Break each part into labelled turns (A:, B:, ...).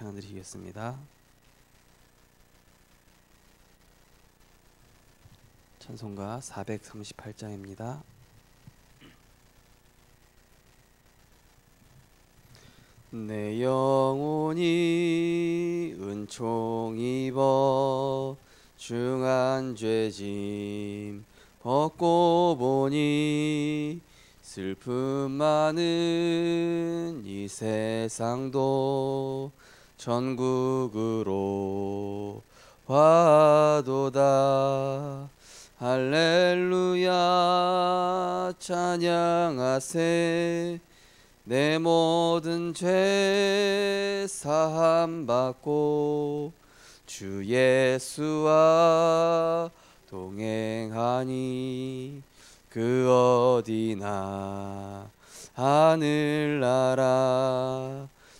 A: 찬양 드리겠습니다. 찬송가 438장입니다. 내 영혼이 은총 입어 중한 죄짐 벗고 보니 슬픔 많은 이 세상도 천국으로 와도다. 할렐루야 찬양하세. 내 모든 죄 사함 받고 주 예수와 동행하니 그 어디나 하늘나라.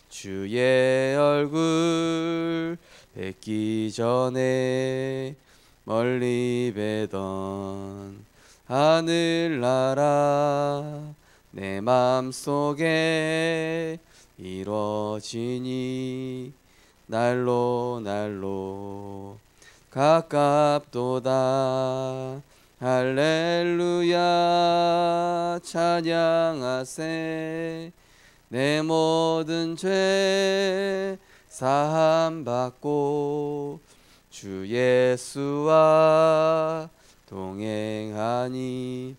A: 주의 얼굴 뵙기 전에 멀리 뵈던 하늘나라. 내 맘속에 이루어지니 날로 날로 가깝도다. 할렐루야 찬양하세. 내 모든 죄 사함 받고 주 예수와 동행하니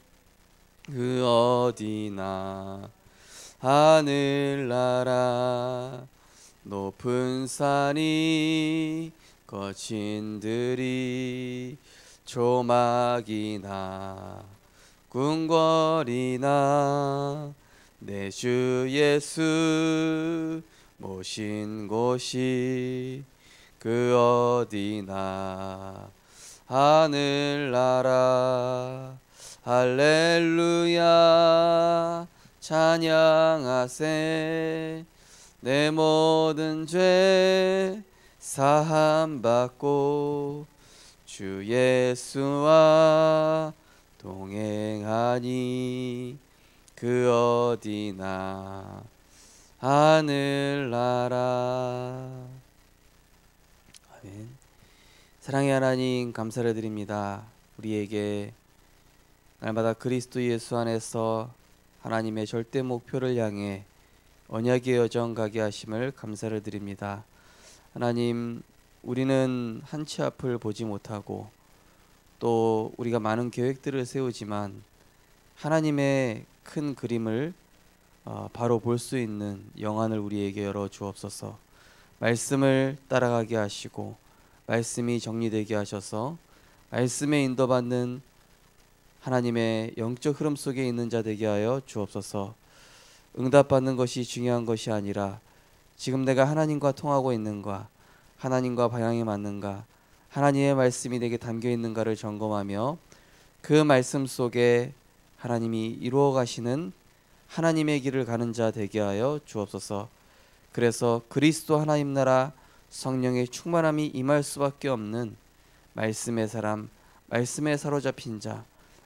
A: 그 어디나 하늘나라. 높은 산이 거친 들이 조막이나 궁궐이나 내 주 예수 모신 곳이 그 어디나 하늘나라. 할렐루야 찬양하세. 내 모든 죄 사함 받고 주 예수와 동행하니 그 어디나 하늘나라. 아멘. 사랑의 하나님, 감사를 드립니다. 우리에게 날마다 그리스도 예수 안에서 하나님의 절대 목표를 향해 언약의 여정 가게 하심을 감사를 드립니다. 하나님, 우리는 한치 앞을 보지 못하고 또 우리가 많은 계획들을 세우지만 하나님의 큰 그림을 바로 볼 수 있는 영안을 우리에게 열어 주옵소서. 말씀을 따라가게 하시고 말씀이 정리되게 하셔서 말씀에 인도받는 하나님의 영적 흐름 속에 있는 자 되게 하여 주옵소서. 응답받는 것이 중요한 것이 아니라 지금 내가 하나님과 통하고 있는가, 하나님과 방향이 맞는가, 하나님의 말씀이 내게 담겨 있는가를 점검하며 그 말씀 속에 하나님이 이루어 가시는 하나님의 길을 가는 자 되게 하여 주옵소서. 그래서 그리스도 하나님 나라 성령의 충만함이 임할 수밖에 없는 말씀의 사람, 말씀에 사로잡힌 자,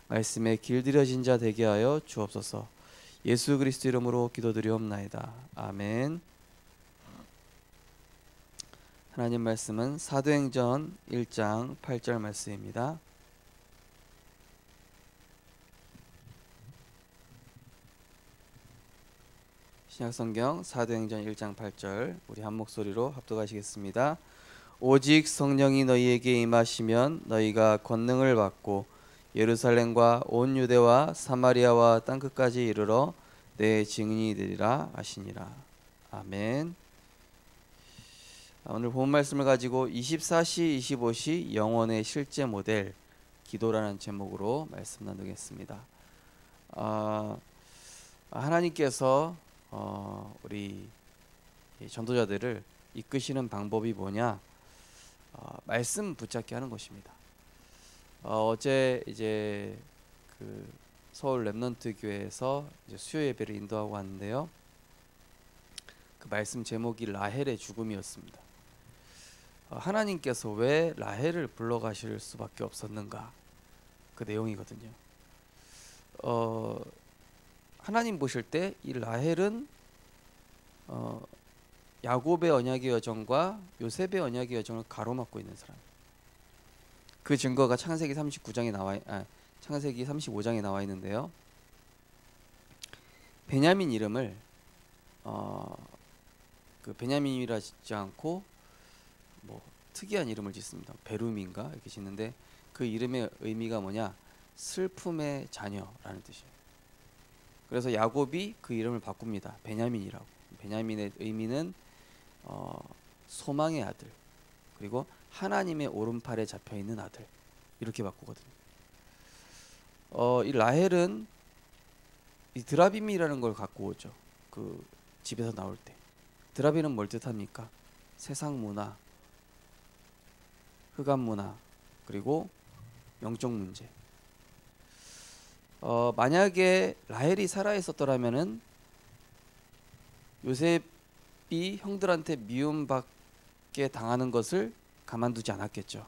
A: 말씀에 길들여진 자 되게 하여 주옵소서. 예수 그리스도 이름으로 기도드리옵나이다. 아멘. 하나님 말씀은 사도행전 1장 8절 말씀입니다. 신약성경 사도행전 1장 8절 우리 한 목소리로 합독하시겠습니다. 오직 성령이 너희에게 임하시면 너희가 권능을 받고 예루살렘과 온 유대와 사마리아와 땅끝까지 이르러 내 증인이 되리라 하시니라. 아멘. 오늘 본 말씀을 가지고 24시 25시 영혼의 실제 모델 기도라는 제목으로 말씀 나누겠습니다. 하나님께서 우리 전도자들을 이끄시는 방법이 뭐냐? 말씀 붙잡게 하는 것입니다. 어제 이제 그 서울 렘넌트 교회에서 이제 수요 예배를 인도하고 왔는데요. 그 말씀 제목이 라헬의 죽음이었습니다. 하나님께서 왜 라헬을 불러가실 수밖에 없었는가? 그 내용이거든요. 하나님 보실 때 이 라헬은 야곱의 언약의 여정과 요셉의 언약의 여정을 가로막고 있는 사람. 그 증거가 창세기 39장에 창세기 35장에 나와 있는데요. 베냐민 이름을 그 베냐민이라 짓지 않고 뭐 특이한 이름을 짓습니다. 베룸인가 이렇게 짓는데 그 이름의 의미가 뭐냐? 슬픔의 자녀라는 뜻이에요. 그래서 야곱이 그 이름을 바꿉니다. 베냐민이라고. 베냐민의 의미는 소망의 아들, 그리고 하나님의 오른팔에 잡혀 있는 아들, 이렇게 바꾸거든요. 이 라헬은 이 드라빔이라는 걸 갖고 오죠. 그 집에서 나올 때. 드라빔은 뭘 뜻합니까? 세상 문화, 흑암 문화, 그리고 영적 문제. 만약에 라헬이 살아 있었더라면은 요셉이 형들한테 미움받게 당하는 것을 가만두지 않았겠죠.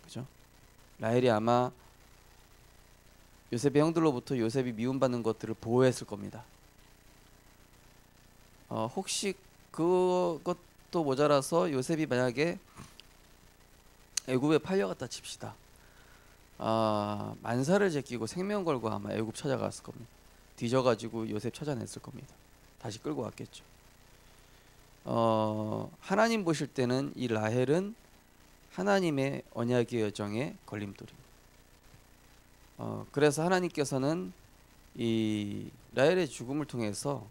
A: 그죠? 라헬이 아마 요셉의 형들로부터 요셉이 미움받는 것들을 보호했을 겁니다. 혹시 그것도 모자라서 요셉이 만약에 애굽에 팔려갔다 칩시다. 만사를 제끼고 생명 걸고 아마 애굽 찾아갔을 겁니다. 뒤져가지고 요셉 찾아냈을 겁니다. 다시 끌고 왔겠죠. 하나님 보실 때는 이 라헬은 하나님의 언약의 여정의 걸림돌입니다. 그래서 하나님께서는 이 라헬의 죽음을 통해서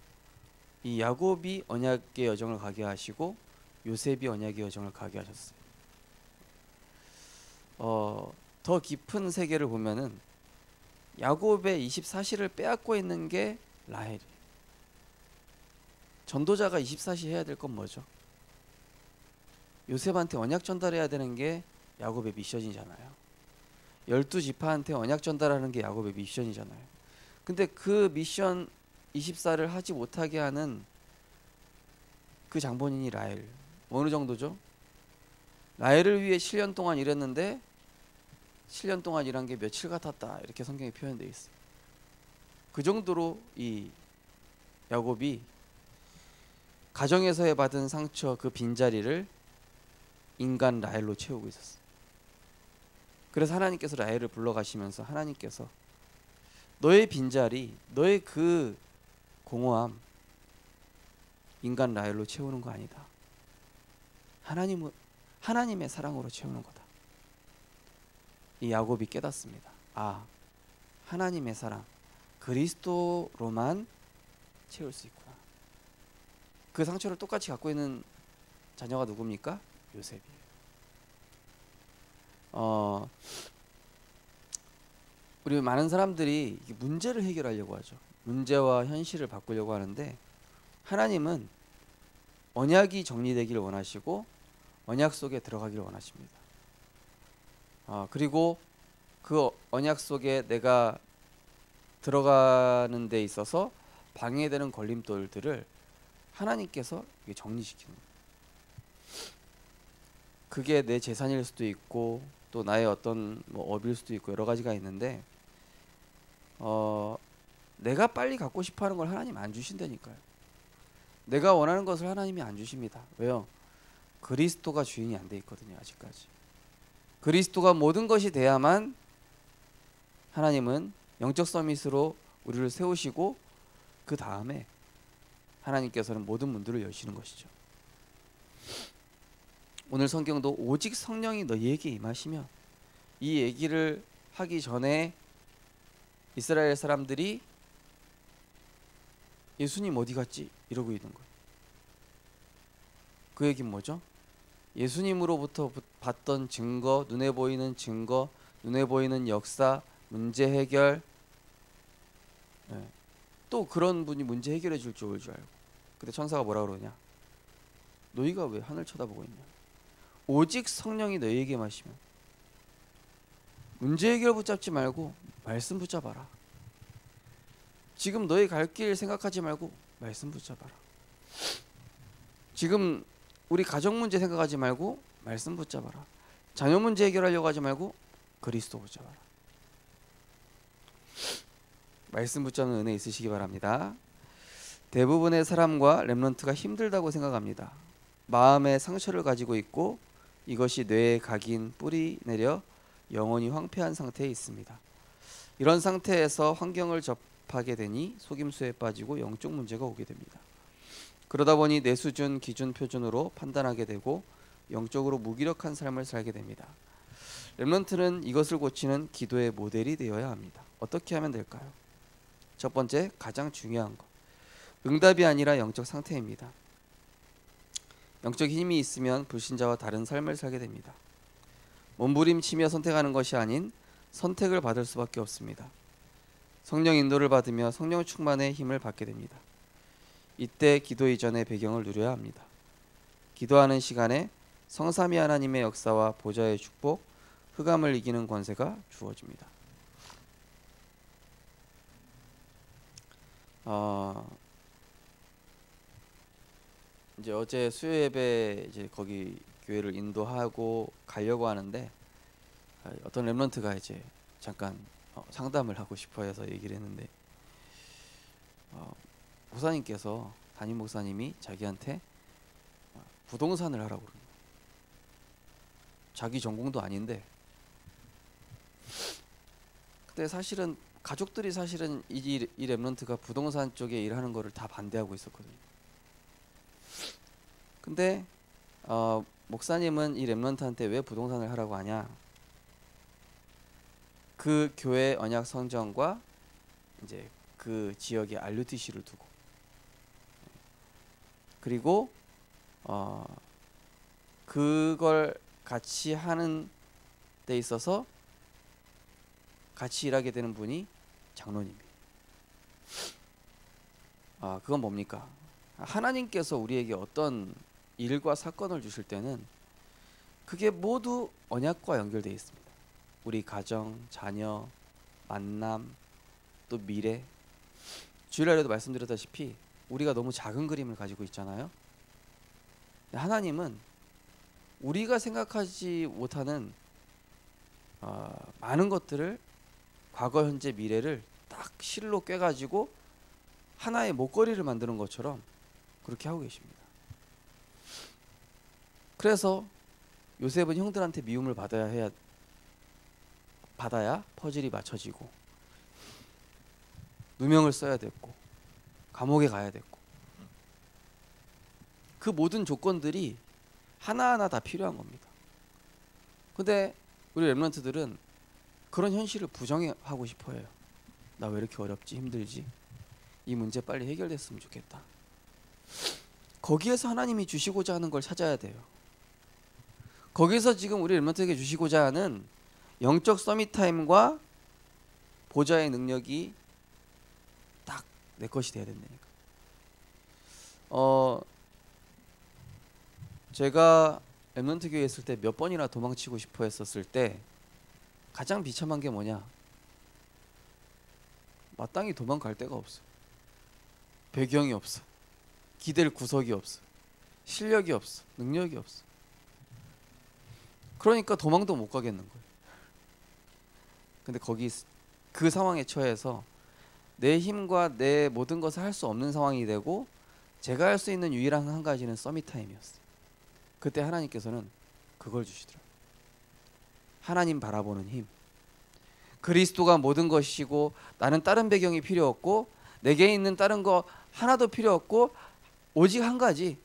A: 이 야곱이 언약의 여정을 가게 하시고 요셉이 언약의 여정을 가게 하셨어요. 더 깊은 세계를 보면은 야곱의 24시를 빼앗고 있는 게 라헬이에요. 전도자가 24시 해야 될 건 뭐죠? 요셉한테 언약 전달해야 되는 게 야곱의 미션이잖아요. 12지파한테 언약 전달하는 게 야곱의 미션이잖아요. 근데 그 미션 24를 하지 못하게 하는 그 장본인이 라헬. 어느 정도죠? 라헬을 위해 7년 동안 일했는데 7년 동안 일한 게 며칠 같았다, 이렇게 성경에 표현되어 있어요. 그 정도로 이 야곱이 가정에서 받은 상처, 그 빈자리를 인간 라헬로 채우고 있었어요. 그래서 하나님께서 라헬을 불러가시면서 하나님께서 너의 빈자리, 너의 그 공허함 인간 라헬로 채우는 거 아니다. 하나님의 사랑으로 채우는 거다. 이 야곱이 깨닫습니다. 하나님의 사랑, 그리스도로만 채울 수 있구나. 그 상처를 똑같이 갖고 있는 자녀가 누굽니까? 요셉이에요. 우리 많은 사람들이 문제를 해결하려고 하죠. 문제와 현실을 바꾸려고 하는데 하나님은 언약이 정리되기를 원하시고 언약 속에 들어가기를 원하십니다. 그리고 그 언약 속에 내가 들어가는 데 있어서 방해되는 걸림돌들을 하나님께서 정리시키는 거예요. 그게 내 재산일 수도 있고 또 나의 어떤 업일 수도 있고 여러 가지가 있는데 내가 빨리 갖고 싶어하는 걸 하나님 안 주신다니까요. 내가 원하는 것을 하나님이 안 주십니다. 왜요? 그리스도가 주인이 안 돼 있거든요. 아직까지. 그리스도가 모든 것이 돼야만 하나님은 영적 서밋으로 우리를 세우시고 그 다음에 하나님께서는 모든 문들을 여시는 것이죠. 오늘 성경도 오직 성령이 너희에게 임하시면, 이 얘기를 하기 전에 이스라엘 사람들이 예수님 어디 갔지? 이러고 있는 거예요. 그 얘기는 뭐죠? 예수님으로부터 봤던 증거, 눈에 보이는 증거, 눈에 보이는 역사, 문제 해결, 또 그런 분이 문제 해결해 줄 줄 알고. 근데 천사가 뭐라 그러냐? 너희가 왜 하늘 쳐다보고 있냐? 오직 성령이 너희에게 마시면, 문제 해결 붙잡지 말고 말씀 붙잡아라. 지금 너희 갈 길 생각하지 말고 말씀 붙잡아라. 지금 우리 가정 문제 생각하지 말고 말씀 붙잡아라. 자녀 문제 해결하려고 하지 말고 그리스도 붙잡아라. 말씀 붙잡는 은혜 있으시기 바랍니다. 대부분의 사람과 렘넌트가 힘들다고 생각합니다. 마음의 상처를 가지고 있고 이것이 뇌에 각인 뿌리 내려 영혼이 황폐한 상태에 있습니다. 이런 상태에서 환경을 접하게 되니 속임수에 빠지고 영적 문제가 오게 됩니다. 그러다 보니 내 수준, 기준, 표준으로 판단하게 되고 영적으로 무기력한 삶을 살게 됩니다. 렘넌트는 이것을 고치는 기도의 모델이 되어야 합니다. 어떻게 하면 될까요? 첫 번째, 가장 중요한 것. 응답이 아니라 영적 상태입니다. 영적 힘이 있으면 불신자와 다른 삶을 살게 됩니다. 몸부림치며 선택하는 것이 아닌 선택을 받을 수밖에 없습니다. 성령 인도를 받으며 성령 충만의 힘을 받게 됩니다. 이때 기도 이전의 배경을 누려야 합니다. 기도하는 시간에 성삼위 하나님의 역사와 보좌의 축복, 흑암을 이기는 권세가 주어집니다. 이제 어제 수요 예배 이제 거기 교회를 인도하고 가려고 하는데 어떤 렘넌트가 이제 잠깐 상담을 하고 싶어 해서 얘기를 했는데 목사님께서 담임 목사님이 자기한테 부동산을 하라고 그러는 거예요. 자기 전공도 아닌데. 근데 사실은 가족들이 사실은 이 렘넌트가 부동산 쪽에 일하는 거를 다 반대하고 있었거든요. 근데 목사님은 이 렘넌트한테 왜 부동산을 하라고 하냐? 그 교회 언약 성전과 이제 그 지역에 RUTC를 두고, 그리고 그걸 같이 하는 데 있어서 같이 일하게 되는 분이 장로님이에요. 그건 뭡니까? 하나님께서 우리에게 어떤 일과 사건을 주실 때는 그게 모두 언약과 연결되어 있습니다. 우리 가정, 자녀, 만남, 또 미래. 주일날에도 말씀드렸다시피 우리가 너무 작은 그림을 가지고 있잖아요. 하나님은 우리가 생각하지 못하는 많은 것들을, 과거, 현재, 미래를 딱 실로 꿰가지고 하나의 목걸이를 만드는 것처럼 그렇게 하고 계십니다. 그래서 요셉은 형들한테 미움을 받아야 퍼즐이 맞춰지고 누명을 써야 됐고 감옥에 가야 됐고, 그 모든 조건들이 하나하나 다 필요한 겁니다. 근데 우리 렘넌트들은 그런 현실을 부정하고 싶어 해요. 나 왜 이렇게 어렵지, 힘들지, 이 문제 빨리 해결됐으면 좋겠다. 거기에서 하나님이 주시고자 하는 걸 찾아야 돼요. 거기서 지금 우리 렘넌트에게 주시고자 하는 영적 서밋타임과 보좌의 능력이 딱 내 것이 돼야 된다니까. 제가 렘넌트 교회에 있을 때 몇 번이나 도망치고 싶어 했었을 때 가장 비참한 게 뭐냐? 마땅히 도망갈 데가 없어. 배경이 없어. 기댈 구석이 없어. 실력이 없어. 능력이 없어. 그러니까 도망도 못 가겠는 거예요. 근데 거기 그 상황에 처해서 내 힘과 내 모든 것을 할 수 없는 상황이 되고, 제가 할 수 있는 유일한 한 가지는 서밋타임이었어요. 그때 하나님께서는 그걸 주시더라고요. 하나님 바라보는 힘. 그리스도가 모든 것이고 나는 다른 배경이 필요 없고 내게 있는 다른 거 하나도 필요 없고 오직 한 가지,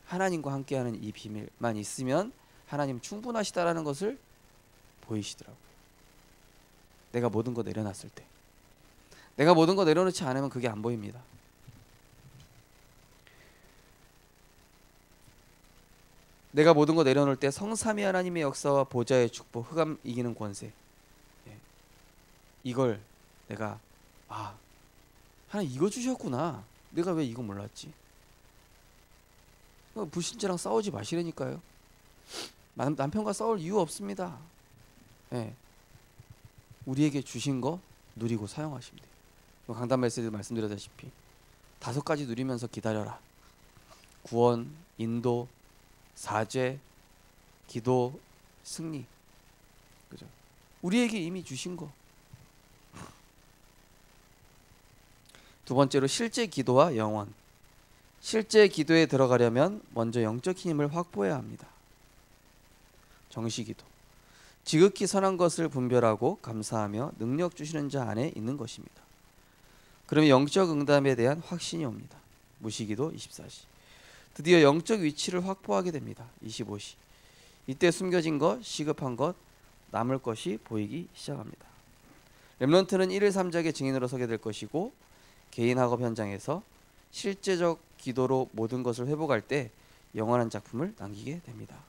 A: 하나님과 함께하는 이 비밀만 있으면 하나님 충분하시다라는 것을 보이시더라고요. 내가 모든 거 내려놨을 때. 내가 모든 거 내려놓지 않으면 그게 안 보입니다. 내가 모든 거 내려놓을 때 성삼위 하나님의 역사와 보좌의 축복, 흑암 이기는 권세, 이걸 내가 하나님 이거 주셨구나. 내가 왜 이거 몰랐지? 불신자랑 싸우지 마시라니까요. 남편과 싸울 이유 없습니다. 우리에게 주신 거 누리고 사용하시면 돼요. 강단 메시지도 말씀드렸다시피 5가지 누리면서 기다려라. 구원, 인도, 사죄, 기도, 승리. 그죠? 우리에게 이미 주신 거. 두 번째로 실제 기도와 영원. 실제 기도에 들어가려면 먼저 영적 힘을 확보해야 합니다. 정시기도. 지극히 선한 것을 분별하고 감사하며 능력 주시는 자 안에 있는 것입니다. 그러면 영적 응답에 대한 확신이 옵니다. 무시기도 24시. 드디어 영적 위치를 확보하게 됩니다. 25시. 이때 숨겨진 것, 시급한 것, 남을 것이 보이기 시작합니다. 렘넌트는 1일 3작의 증인으로 서게 될 것이고 개인 학업 현장에서 실제적 기도로 모든 것을 회복할 때 영원한 작품을 남기게 됩니다.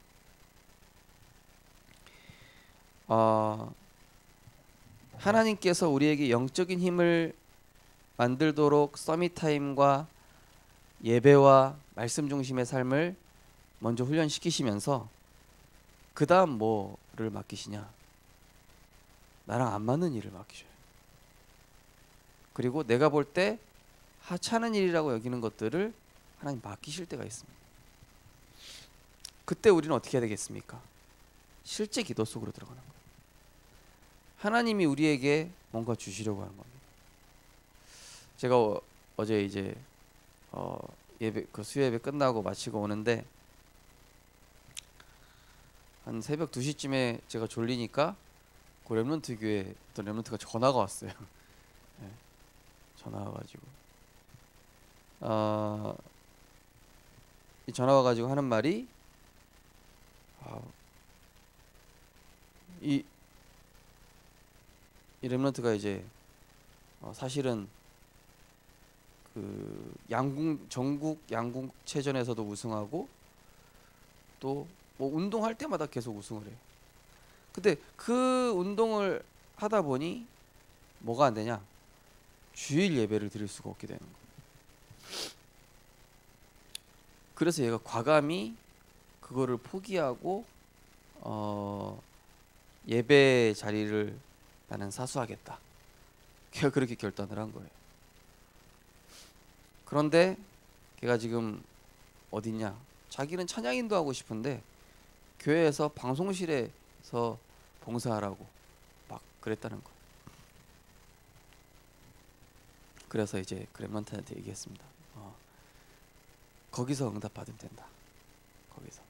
A: 하나님께서 우리에게 영적인 힘을 만들도록 서밋타임과 예배와 말씀 중심의 삶을 먼저 훈련시키시면서 그 다음 뭐를 맡기시냐? 나랑 안 맞는 일을 맡기셔요. 그리고 내가 볼 때 하찮은 일이라고 여기는 것들을 하나님 맡기실 때가 있습니다. 그때 우리는 어떻게 해야 되겠습니까? 실제 기도 속으로 들어가는 거예요. 하나님이 우리에게 뭔가 주시려고 하는 겁니다. 제가 어제 이제 예배 수요예배 끝나고 마치고 오는데 한 새벽 2시쯤에 제가 졸리니까 그 렘넌트 교회 어떤 렘넌트가 전화가 왔어요. 네, 전화 와가지고 이 전화 와가지고 하는 말이 이 렘넌트가 이제 사실은 그 전국 양궁체전에서도 우승하고 또 뭐 운동할 때마다 계속 우승을 해요. 근데 그 운동을 하다 보니 뭐가 안 되냐? 주일 예배를 드릴 수가 없게 되는 거예요. 그래서 얘가 과감히 그거를 포기하고 예배 자리를 나는 사수하겠다. 걔가 그렇게 결단을 한 거예요. 그런데 걔가 지금 어딨냐? 자기는 찬양인도 하고 싶은데 교회에서 방송실에서 봉사하라고 막 그랬다는 거예요. 그래서 이제 렘넌트한테 얘기했습니다. 거기서 응답 받으면 된다. 거기서.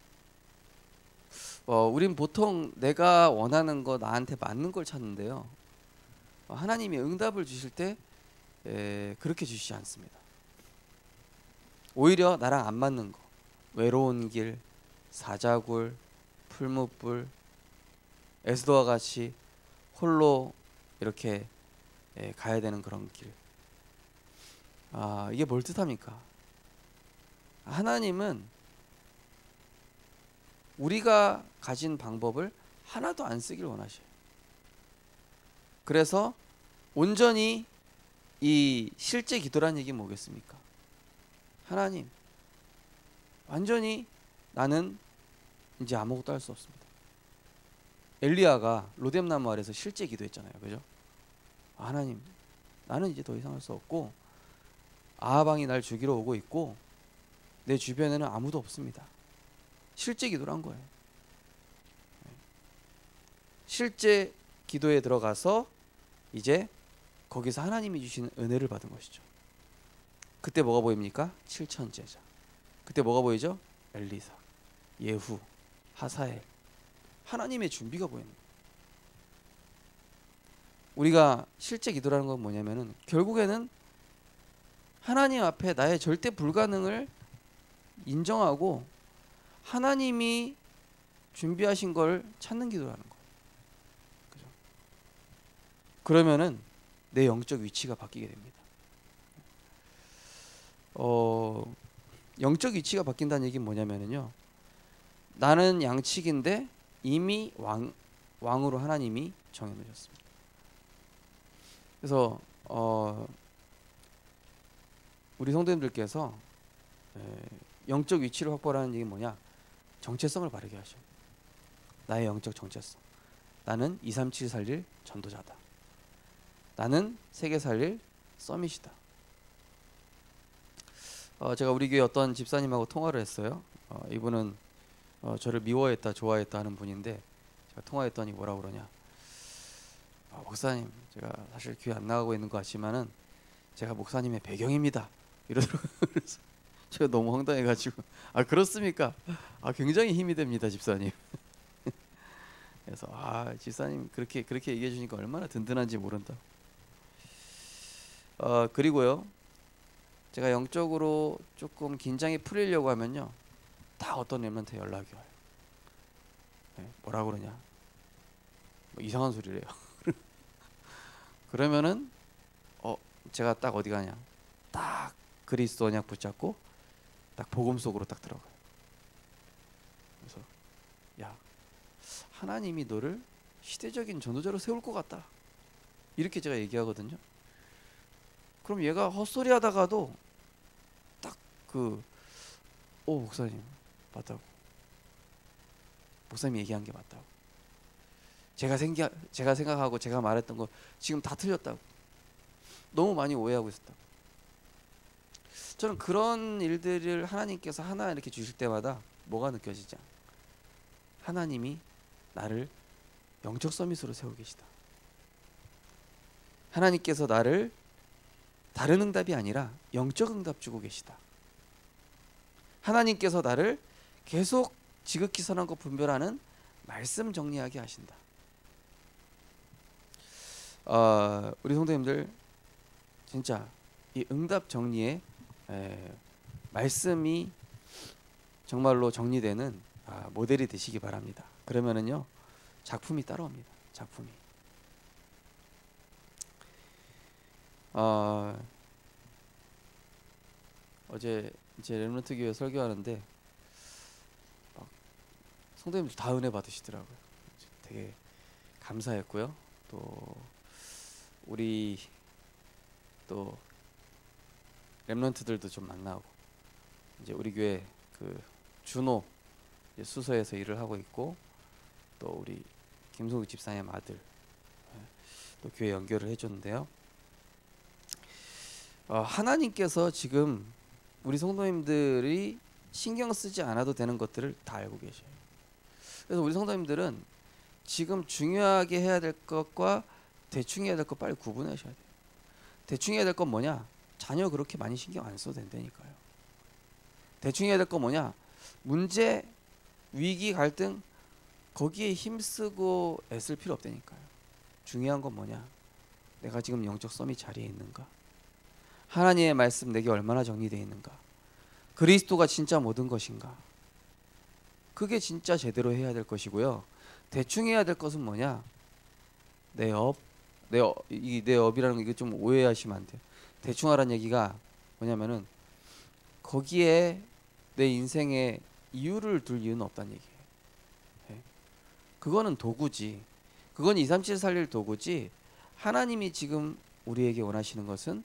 A: 우린 보통 내가 원하는 거 나한테 맞는 걸 찾는데요. 하나님이 응답을 주실 때 그렇게 주시지 않습니다. 오히려 나랑 안 맞는 거, 외로운 길, 사자굴, 풀무불, 에스더와 같이 홀로 이렇게 가야 되는 그런 길. 이게 뭘 뜻합니까? 하나님은 우리가 가진 방법을 하나도 안 쓰길 원하셔요. 그래서 온전히 이 실제 기도라는 얘기 뭐겠습니까? 하나님, 완전히 나는 이제 아무것도 할 수 없습니다. 엘리야가 로뎀나무 아래서 실제 기도했잖아요. 그죠? 하나님, 나는 이제 더 이상 할 수 없고 아하방이 날 죽이러 오고 있고 내 주변에는 아무도 없습니다. 실제 기도를 한 거예요. 실제 기도에 들어가서 이제 거기서 하나님이 주시는 은혜를 받은 것이죠. 그때 뭐가 보입니까? 7천 제자. 그때 뭐가 보이죠? 엘리사, 예후, 하사엘. 하나님의 준비가 보입니다. 우리가 실제 기도라는 건 뭐냐면은 결국에는 하나님 앞에 나의 절대 불가능을 인정하고 하나님이 준비하신 걸 찾는 기도라는 거예요. 그죠? 그러면은 내 영적 위치가 바뀌게 됩니다. 영적 위치가 바뀐다는 얘기는 뭐냐면요. 나는 양측인데 이미 왕으로 하나님이 정해놓으셨습니다. 그래서 우리 성도님들께서 영적 위치를 확보하는 얘기는 뭐냐? 정체성을 바르게 하셔. 나의 영적 정체성. 나는 237 살릴 전도자다. 나는 세계 살릴 서밋이다. 제가 우리 교회 어떤 집사님하고 통화를 했어요. 이분은 저를 미워했다 좋아했다 하는 분인데 제가 통화했더니 뭐라고 그러냐. 목사님, 제가 사실 교회 안 나가고 있는 것 같지만은 제가 목사님의 배경입니다. 이러더라고요. 그래서 제가 너무 황당해가지고 그렇습니까? 굉장히 힘이 됩니다, 집사님. 그래서 집사님 그렇게 얘기해 주니까 얼마나 든든한지 모른다. 그리고요, 제가 영적으로 조금 긴장이 풀리려고 하면요, 다 어떤 렘넌트 연락이 와요. 뭐라 그러냐, 뭐 이상한 소리래요. 그러면은 제가 딱 어디 가냐, 딱 그리스도 언약 붙잡고 딱 복음 속으로 딱 들어가요. 그래서 야, 하나님이 너를 시대적인 전도자로 세울 것 같다, 이렇게 제가 얘기하거든요. 그럼 얘가 헛소리 하다가도 딱 목사님 맞다고, 목사님 얘기한 게 맞다고, 제가 생각하고 제가 말했던 거 지금 다 틀렸다고, 너무 많이 오해하고 있었다. 저는 그런 일들을 하나님께서 하나 이렇게 주실 때마다 뭐가 느껴지죠? 하나님이 나를 영적 서밋으로 세우고 계시다. 하나님께서 나를 다른 응답이 아니라 영적 응답 주고 계시다. 하나님께서 나를 계속 지극히 선한 것 분별하는 말씀 정리하게 하신다. 우리 성도님들, 진짜 이 응답 정리에 말씀이 정말로 정리되는 모델이 되시기 바랍니다. 그러면은요, 작품이 따라옵니다. 작품이. 어제 이제 렘넌트 교회 설교하는데 성도님들 다 은혜 받으시더라고요. 되게 감사했고요. 또 우리 또 렘넌트들도 좀 만나고, 이제 우리 교회 준호 수서에서 일을 하고 있고, 또 우리 김소국 집사님 아들 또 교회 연결을 해줬는데요. 하나님께서 지금 우리 성도님들이 신경 쓰지 않아도 되는 것들을 다 알고 계셔요. 그래서 우리 성도님들은 지금 중요하게 해야 될 것과 대충 해야 될 것 빨리 구분하셔야 돼요. 대충 해야 될 건 뭐냐? 자녀 그렇게 많이 신경 안 써도 된다니까요. 대충 해야 될 건 뭐냐? 문제, 위기, 갈등 거기에 힘쓰고 애쓸 필요 없다니까요. 중요한 건 뭐냐? 내가 지금 영적 서밋 자리에 있는가? 하나님의 말씀 내게 얼마나 정리되어 있는가? 그리스도가 진짜 모든 것인가? 그게 진짜 제대로 해야 될 것이고요. 대충 해야 될 것은 뭐냐? 내 업이라는 거, 이거 좀 오해하시면 안 돼요. 대충 하라는 얘기가 뭐냐면은 거기에 내 인생의 이유를 둘 이유는 없다는 얘기예요. 그거는 도구지. 그건 237 살릴 도구지. 하나님이 지금 우리에게 원하시는 것은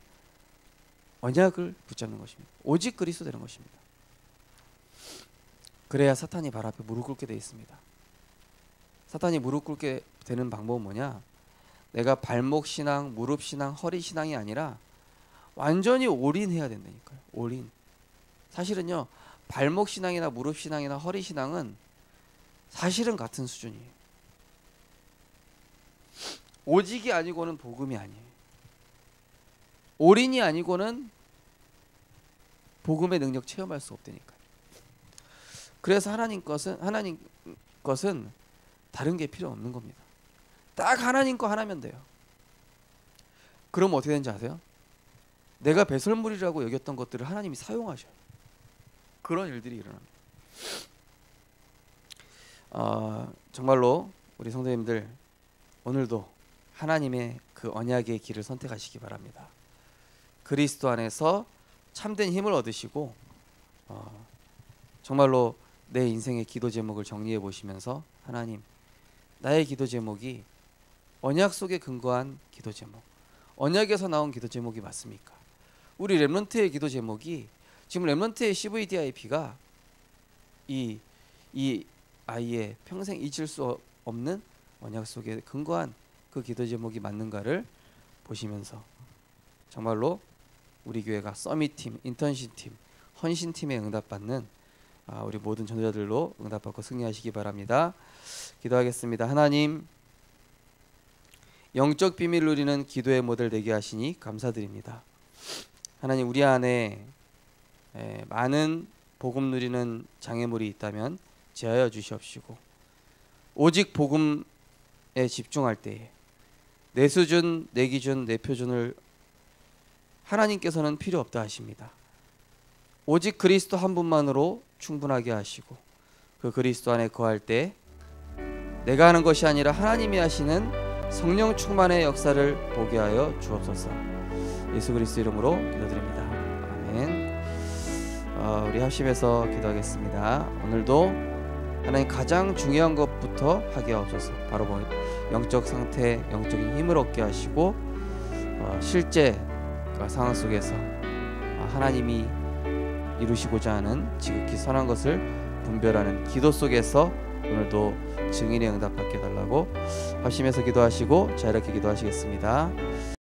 A: 언약을 붙잡는 것입니다. 오직 그리스도 되는 것입니다. 그래야 사탄이 발 앞에 무릎 꿇게 되어 있습니다. 사탄이 무릎 꿇게 되는 방법은 뭐냐? 내가 발목 신앙, 무릎 신앙, 허리 신앙이 아니라 완전히 올인해야 된다니까요. 올인. 사실은요, 발목 신앙이나 무릎 신앙이나 허리 신앙은 사실은 같은 수준이에요. 오직이 아니고는 복음이 아니에요. 올인이 아니고는 복음의 능력 체험할 수 없다니까요. 그래서 하나님 것은 다른 게 필요 없는 겁니다. 딱 하나님 거 하나면 돼요. 그럼 어떻게 되는지 아세요? 내가 배설물이라고 여겼던 것들을 하나님이 사용하셔요. 그런 일들이 일어납니다. 정말로 우리 성도님들, 오늘도 하나님의 그 언약의 길을 선택하시기 바랍니다. 그리스도 안에서 참된 힘을 얻으시고, 정말로 내 인생의 기도 제목을 정리해 보시면서, 하나님, 나의 기도 제목이 언약 속에 근거한 기도 제목, 언약에서 나온 기도 제목이 맞습니까? 우리 렘넌트의 기도 제목이, 지금 렘넌트의 CVDIP가 이 아이의 평생 잊을 수 없는 언약 속에 근거한 그 기도 제목이 맞는가를 보시면서, 정말로 우리 교회가 서밋팀, 인턴십팀, 헌신팀에 응답받는 우리 모든 전도자들로 응답받고 승리하시기 바랍니다. 기도하겠습니다. 하나님, 영적 비밀을 누리는 기도의 모델 되게 하시니 감사드립니다. 하나님, 우리 안에 많은 복음 누리는 장애물이 있다면 제하여 주시옵시고, 오직 복음에 집중할 때에 내 수준, 내 기준, 내 표준을 하나님께서는 필요 없다 하십니다. 오직 그리스도 한 분만으로 충분하게 하시고, 그 그리스도 안에 거할 때 내가 하는 것이 아니라 하나님이 하시는 성령 충만의 역사를 보게 하여 주옵소서. 예수 그리스도 이름으로 기도드립니다. 아멘. 우리 합심해서 기도하겠습니다. 오늘도 하나님 가장 중요한 것부터 하게 하옵소서. 바로 영적 상태, 영적인 힘을 얻게 하시고, 실제 상황 속에서 하나님이 이루시고자 하는 지극히 선한 것을 분별하는 기도 속에서 오늘도 증인의 응답 받게 달라고 합심해서 기도하시고 자유롭게 기도하시겠습니다.